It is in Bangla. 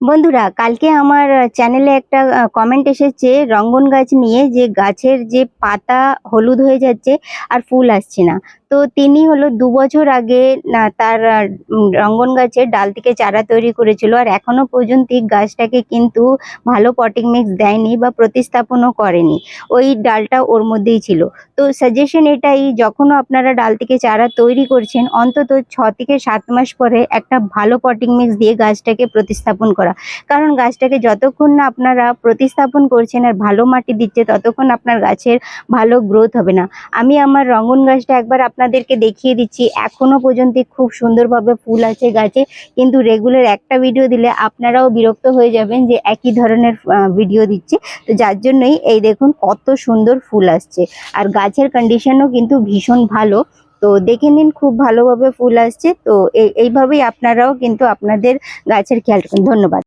বন্ধুরা, কালকে আমার চ্যানেলে একটা কমেন্ট এসেছে রঙ্গন গাছ নিয়ে, যে গাছের যে পাতা হলুদ হয়ে যাচ্ছে আর ফুল আসছে না। তো তিনি হলো ২ বছর আগে তার রঙ্গন গাছের ডাল থেকে চারা তৈরি করেছিল, আর এখনো পর্যন্ত গাছটাকে কিন্তু ভালো পটিং মিক্স দেয়নি বা প্রতিস্থাপনও করেনি। ওই ডালটা ওর মধ্যেই ছিল। তো সাজেশন এটাই, যখনও আপনারা ডাল থেকে চারা তৈরি করছেন, অন্তত ৬ থেকে ৭ মাস পরে একটা ভালো পটিং মিক্স দিয়ে গাছটাকে প্রতিস্থাপন করা। কারণ গাছটাকে যতক্ষণ না আপনারা প্রতিস্থাপন করছেন আর ভালো মাটি দিচ্ছে, ততক্ষণ আপনার গাছের ভালো গ্রোথ হবে না। আমি আমার রঙ্গন গাছটা একবার আপনাদেরকে দেখিয়ে দিচ্ছি। এখনো পর্যন্ত খুব সুন্দরভাবে ফুল আছে গাছে, কিন্তু রেগুলার একটা ভিডিও দিলে আপনারাও বিরক্ত হয়ে যাবেন যে একই ধরনের ভিডিও দিচ্ছে। তো যার জন্যই এই দেখুন কত সুন্দর ফুল আসছে, আর গাছের কন্ডিশনও কিন্তু ভীষণ ভালো। তো দেখে নিন, খুব ভালোভাবে ফুল আসছে। তো এইভাবেই আপনারাও কিন্তু আপনাদের গাছের খেয়াল রাখুন। ধন্যবাদ।